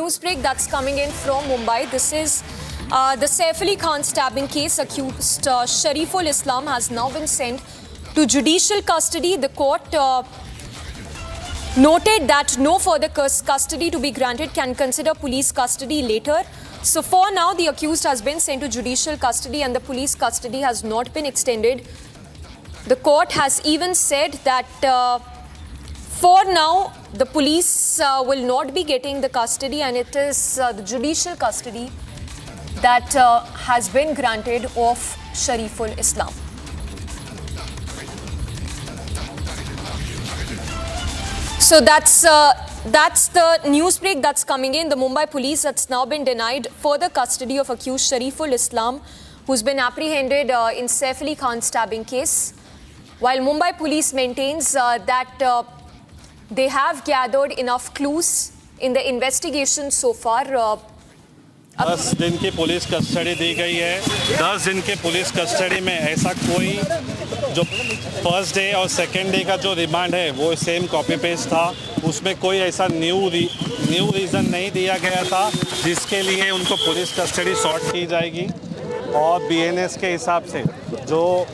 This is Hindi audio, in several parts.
news break that's coming in from Mumbai. This is the Saif Ali Khan stabbing case. Accused Shariful Islam has now been sent to judicial custody. The court noted that no further custody to be granted, can consider police custody later. So for now, the accused has been sent to judicial custody and the police custody has not been extended. The court has even said that for now, the police will not be getting the custody, and it is the judicial custody that has been granted of Shariful Islam. So that's the news break that's coming in. The Mumbai police has now been denied further custody of accused Shariful Islam, who's been apprehended in Saif Ali Khan stabbing case. While Mumbai police maintains that they have gathered enough clues in the investigation so far. 10 दिन की पुलिस कस्टडी दी गई है। 10 दिन के पुलिस कस्टडी में ऐसा कोई जो फर्स्ट डे और सेकेंड डे का जो रिमांड है वो सेम कॉपी पेस्ट था। उसमें कोई ऐसा न्यू रीज़न नहीं दिया गया था जिसके लिए उनको पुलिस कस्टडी सॉर्ट की जाएगी। और बीएनएस के हिसाब से जो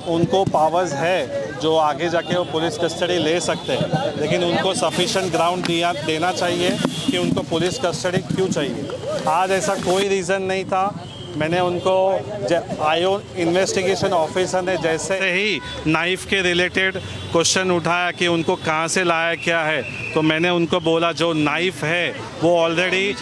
उनको पावर्स है जो आगे जाके वो पुलिस कस्टडी ले सकते हैं, लेकिन उनको सफिशेंट ग्राउंड देना चाहिए कि उनको पुलिस कस्टडी क्यों चाहिए। आज ऐसा कोई रीज़न नहीं था। मैंने उनको इन्वेस्टिगेशन ऑफिसर ने जैसे ही नाइफ़ के रिलेटेड क्वेश्चन उठाया कि उनको कहाँ से लाया क्या है, तो मैंने उनको बोला जो नाइफ़ है वो ऑलरेडी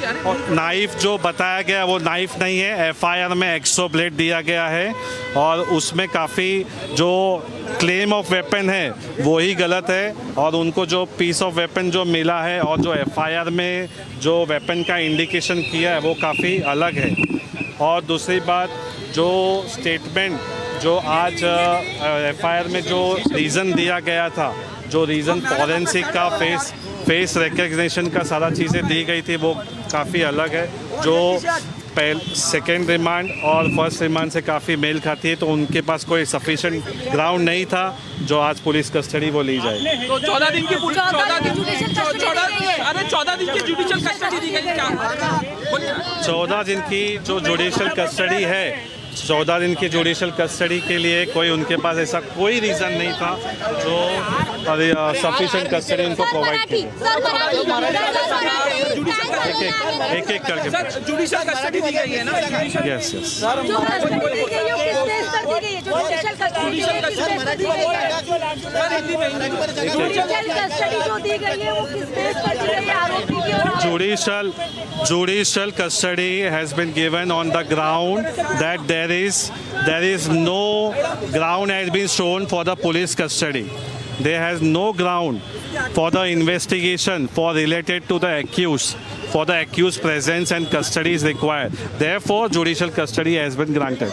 नाइफ़ जो बताया गया वो नाइफ़ नहीं है। एफआईआर में एक्सो ब्लेड दिया गया है और उसमें काफ़ी जो क्लेम ऑफ वेपन है वही गलत है, और उनको जो पीस ऑफ वेपन जो मिला है और जो एफआईआर में जो वेपन का इंडिकेशन किया है वो काफ़ी अलग है। और दूसरी बात, जो स्टेटमेंट जो आज एफआईआर में जो रीज़न दिया गया था, जो रीज़न फॉरेंसिक का फेस रिकग्निशन का सारा चीज़ें दी गई थी वो काफ़ी अलग है, जो सेकेंड रिमांड और फर्स्ट रिमांड से काफ़ी मेल खाती है। तो उनके पास कोई सफिशिएंट ग्राउंड नहीं था जो आज पुलिस कस्टडी वो ली जाए। तो 14 दिन की जुडिशियल कस्टडी दी गई क्या? 14 दिन की जो जुडिशियल कस्टडी है, 14 दिन की जुडिशियल कस्टडी के लिए कोई उनके पास ऐसा कोई रीज़न नहीं था जो सफिशिएंट कस्टडी उनको प्रोवाइड की। एक एक करके जुडिशियल कस्टडी दी गई है ना? Yes yes. Judicial custody has been given on the ground that there is no ground has been shown for the police custody. There has no ground for the investigation for related to the accused. For the accused presence and custody is required. Therefore, judicial custody has been granted.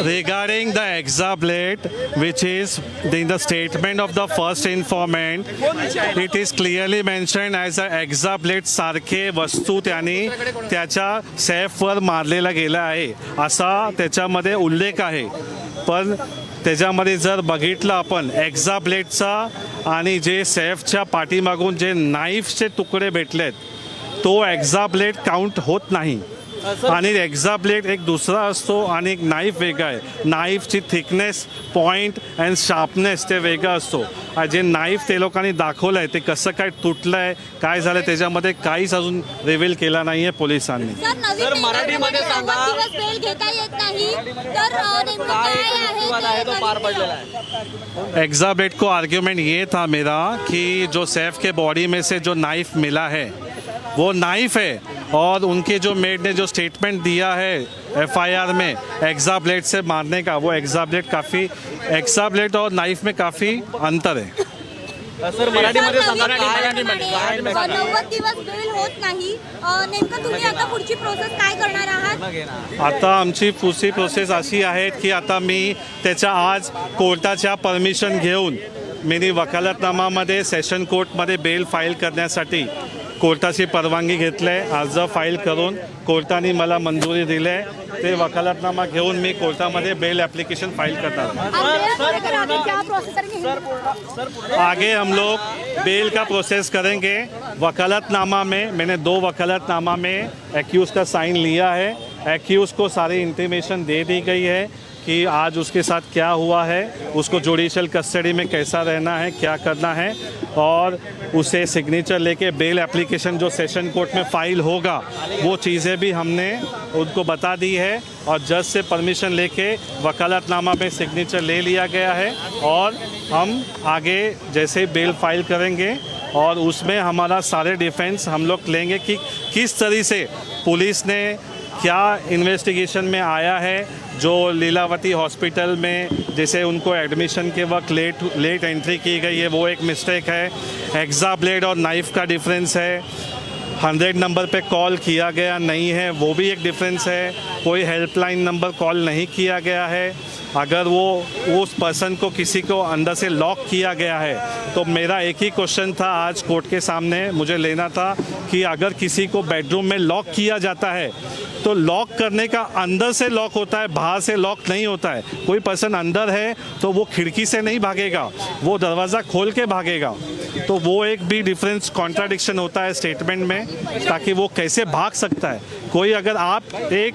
Regarding the exablate, which is in the statement of the first informant, it is clearly mentioned as a exablate सारखे वस्तू त्यांनी त्याच्या सैफवर मारलेला गेला आहे असा त्याच्यामध्ये उल्लेख आहे। पण त्याच्यामध्ये जर बघितलं आपण एक्झाब्लेटचा आणि जे सैफच्या पाठीमागून जे नाईफचे तुकडे भेटलेत तो एक्झाब्लेट काउंट होत नाही। आणि एक्झाब्लेट एक दुसरा असतो आणि एक नाईफ वेगळा आहे। नाईफची थिकनेस, पॉईंट अँड शार्पनेस ते वेगळा असतो। जे नाईफ ते लोकांनी दाखवलं आहे ते कसं काय तुटलं आहे, काय झालं त्याच्यामध्ये काहीच अजून रिव्हील केला नाही आहे पोलिसांनी। सर मराठीमध्ये सांगा, एक्झाब्लेट को आर्ग्यूमेंट ये था मेरा कि जो सैफ के बॉडी में से जो नाइफ मिला है वो नाइफ है, और उनके जो मेड ने जो स्टेटमेंट दिया है एफआईआर में एक्ज़ाब्लेट से मारने का, वो एक्ज़ाब्लेट और नाइफ में काफ़ी अंतर है। सर मराठीमध्ये सांगा, 90 दिवस बेल होत नाही, नेमकं तुम्ही आता पुढची प्रोसेस काय करणार आहात? आता आमची पुढची प्रोसेस अशी आहे की आता मी त्याच्या आज कोर्टाच्या परमिशन घेऊन मी वकालतनामामध्ये सेशन कोर्टमध्ये बेल फाईल करण्यासाठी कोर्टाची परवानगी घेतली आहे. अर्ज फाईल करून कोर्टाने मला मंजुरी दिली आहे. ते वकालतनामा घेऊन मी कोर्टामध्ये बेल ॲप्लिकेशन फाईल करणार. आगे हम लोग बेल का प्रोसेस करेंगे. वकालतनामा में मैंने 2 वकालतनामा में एक्यूज़ का साइन लिया है. एक्यूज़ को सारी इंटीमेशन दे दी गई है कि आज उसके साथ क्या हुआ है, उसको जुडिशल कस्टडी में कैसा रहना है, क्या करना है, और उसे सिग्नेचर लेके बेल एप्लीकेशन जो सेशन कोर्ट में फाइल होगा वो चीज़ें भी हमने उनको बता दी है. और जज से परमिशन लेके वकालतनामा में सिग्नेचर ले लिया गया है और हम आगे जैसे बेल फाइल करेंगे और उसमें हमारा सारे डिफेंस हम लोग लेंगे कि किस तरह से पुलिस ने क्या इन्वेस्टिगेशन में आया है. जो लीलावती हॉस्पिटल में जैसे उनको एडमिशन के वक्त लेट एंट्री की गई है वो एक मिस्टेक है. हेक्सा ब्लेड और नाइफ़ का डिफरेंस है. 100 नंबर पे कॉल किया गया नहीं है वो भी एक डिफरेंस है. कोई हेल्पलाइन नंबर कॉल नहीं किया गया है. अगर वो उस पर्सन को किसी को अंदर से लॉक किया गया है तो मेरा एक ही क्वेश्चन था आज कोर्ट के सामने मुझे लेना था कि अगर किसी को बेडरूम में लॉक किया जाता है तो लॉक करने का अंदर से लॉक होता है, बाहर से लॉक नहीं होता है. कोई पर्सन अंदर है तो वो खिड़की से नहीं भागेगा, वो दरवाज़ा खोल के भागेगा. तो वो एक भी डिफरेंस कॉन्ट्राडिक्शन होता है स्टेटमेंट में, ताकि वो कैसे भाग सकता है. कोई अगर आप एक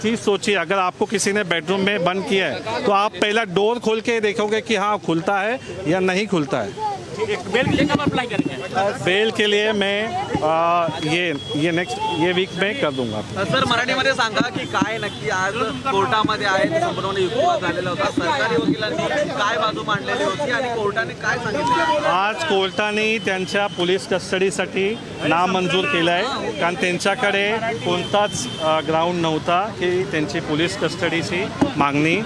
चीज़ सोचिए, अगर आपको किसी ने बेडरूम में बंद किया है तो आप पहला डोर खोल के देखोगे कि हाँ खुलता है या नहीं खुलता है. बेल के लिए कब अप्लाई करेंगे? बेल के लिए मैं ये नेक्स्ट वीक में कर दूंगा. सर मराठीमध्ये सांगा की काय नक्की आज कोर्टामध्ये आहे ते संपूर्ण युक्तिवाद झालेला होता. सरकारी वकिलांनी काय बाजू मांडलेली होती आणि कोर्टाने काय सांगितलं? आज कोर्टाने त्यांच्या पोलीस कस्टडीसाठी नामंजूर केलं आहे कारण त्यांच्याकडे कोणताच ग्राउंड नव्हता की त्यांची पोलीस कस्टडीची मागणी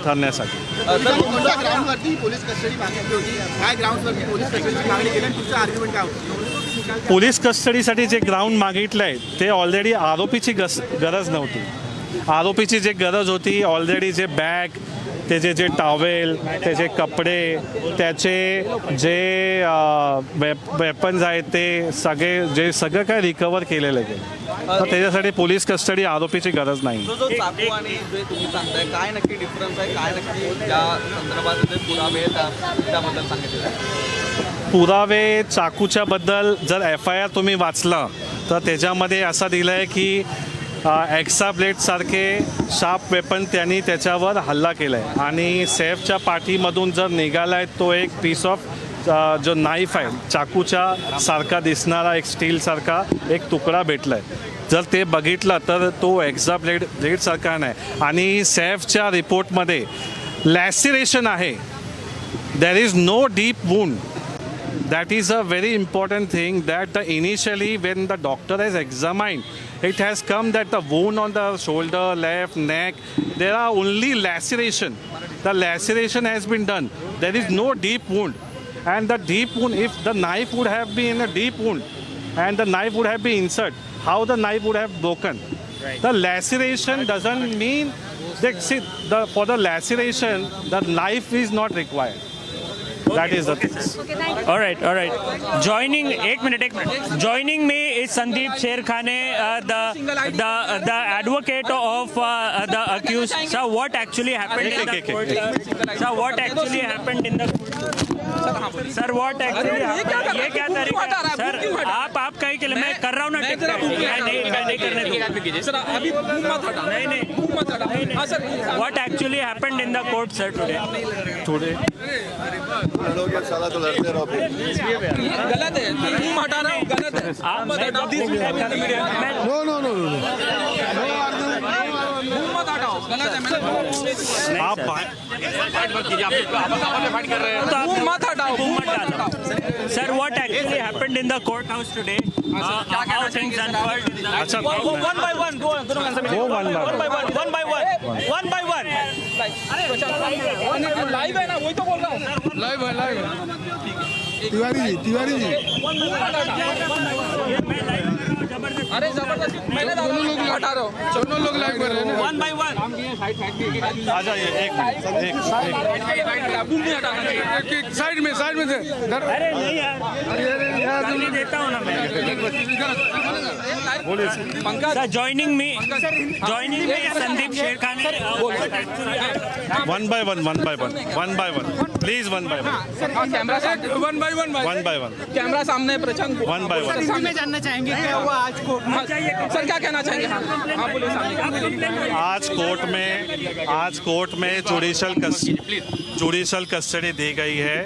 ठरण्यासाठी. कोणत्या ग्राउंडवरती पोलीस कस्टडी मागितली होती? काय ग्राउंडवरती पोलीस कस्टडीची मागणी केली आणि तुमचं आर्ग्युमेंट काय होतं? पोलीस कस्टडीसाठी जे ग्राउंड मागितलं आहे ते ऑलरेडी आरोपीची गरज नव्हती. आरोपीची जे गरज होती ऑलरेडी जे बॅग, त्याचे जे टॉवेल, त्याचे कपडे, त्याचे जे वेपन्स आहेत ते सगळं काय रिकवर केलेलं आहे. तर त्याच्यासाठी पोलीस कस्टडी आरोपीची गरज नाही. जो चाकू आणि जे तुम्ही सांगताय काय नक्की डिफरन्स आहे, काय नक्की त्या संदर्भात जे पुरावे त्याबद्दल सांगितलं आहे? पुरावे चाकूच्याबद्दल जर FIR तुम्ही वाचलं तर त्याच्यामध्ये असं दिलं आहे की एक्सा ब्लेडसारखे शार्प वेपन त्यांनी त्याच्यावर हल्ला केला आहे आणि सेफच्या पाठीमधून जर निघाला आहे तो एक पीस ऑफ जो नाईफ आहे चाकूच्या सारखा दिसणारा एक स्टीलसारखा एक तुकडा भेटला आहे. जर ते बघितलं तर तो एक्सा ब्लेडसारखा नाही. आणि सेफच्या रिपोर्टमध्ये लॅसिरेशन आहे. There is no deep wound. That is a very important thing that initially when the doctor has examined, it has come that the wound on the shoulder, left, neck, there are only laceration. The laceration has been done. There is no deep wound. And the deep wound, if the knife would have been a deep wound and the knife would have been inserted, how the knife would have broken? Right. The laceration doesn't mean that, see, for the laceration, the knife is not required. That is the thing. All right. Joining me is Sandeep Sherkhane, the advocate of the accused. Sir, what actually happened in the court? Sir, what actually happened in the court? Sir, what actually happened? ये क्या तरीका है? सर, आप कहीं के लिए मैं कर रहा हूँ ना टिक नहीं करने दूँगा. सर अभी मत हटा. नहीं. हाँ sir. What actually happened in the court, sir, today? लोग ये साला तो लड़ते रहो. गलत है. मुंह हटा रहा हूँ. गलत है. आप मत हटाओ. No. मुंह मत हटाओ. गलत है. मैंने आप मुंह मत हटाओ. Sir, what actually happened in the courthouse today? How things unfolded? अच्छा One by one. Go answer me. वो one by One by one. Live है ना वही तो बोल रहा हूँ. लाइव है. तिवारी जी. मैं लाइव अरे जबरदस्ती मैंने हटा रहा हूँ दोनों लोग लाइव कर रहे हैं वन बाय वन आ जाइए एक मिनट साइड में से अरे नहीं यार गाली देता हूँ ना मैं सर जॉइनिंग मी संदीप शेर Khan one by one please one by one camera one by one camera सामने प्रशांत वन बाय वन सामने जानना चाहेंगे क्या हुआ आज कोर्ट में सर क्या कहना चाहेंगे हाँ बोलिए सामने आज कोर्ट में जुडिशल कस्टडी दी गई है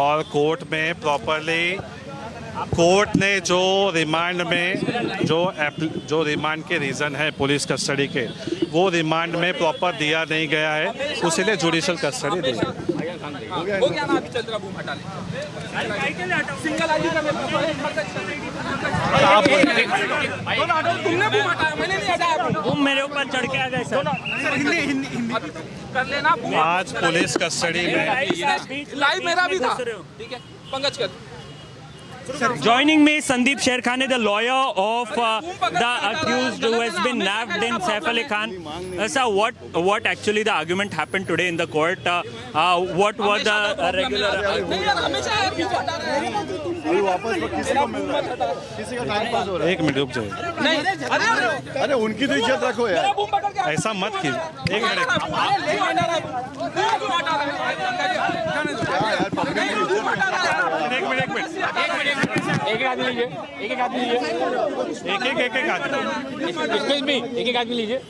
और कोर्ट में प्रॉपरली कोर्ट ने जो रिमांड में जो रिमांड के रीज़न है पुलिस कस्टडी के वो रिमांड में प्रॉपर दिया नहीं गया है, उसीलिए जुडिशल कस्टडी दी गई। हो गया ना अभी चल रहा बूम हटा ले सिंगल आईडी का तुमने बूम हटाया मैंने नहीं हटाया तुम मेरे ऊपर चढ़ के आ गए सर कर लेना आज पुलिस कस्टडी में लाइव मेरा भी था ठीक है पंकज कर Joining me, Sandeep Sherkhane, the lawyer of the accused who has been nabbed in Saif Ali Khan. Sir, what actually the argument happened today in the court? What were the regular? नहीं यार हमेशा है बीच हटा रहे हैं एक मिनट रुक जाइए, नहीं अरे उनकी तो इज्जत रखो यार। मेरा बूम पकड़ के ऐसा मत कीजिए। एक मिनट एक आदमी लीजिए एक आदमी एक आदमी लीजिए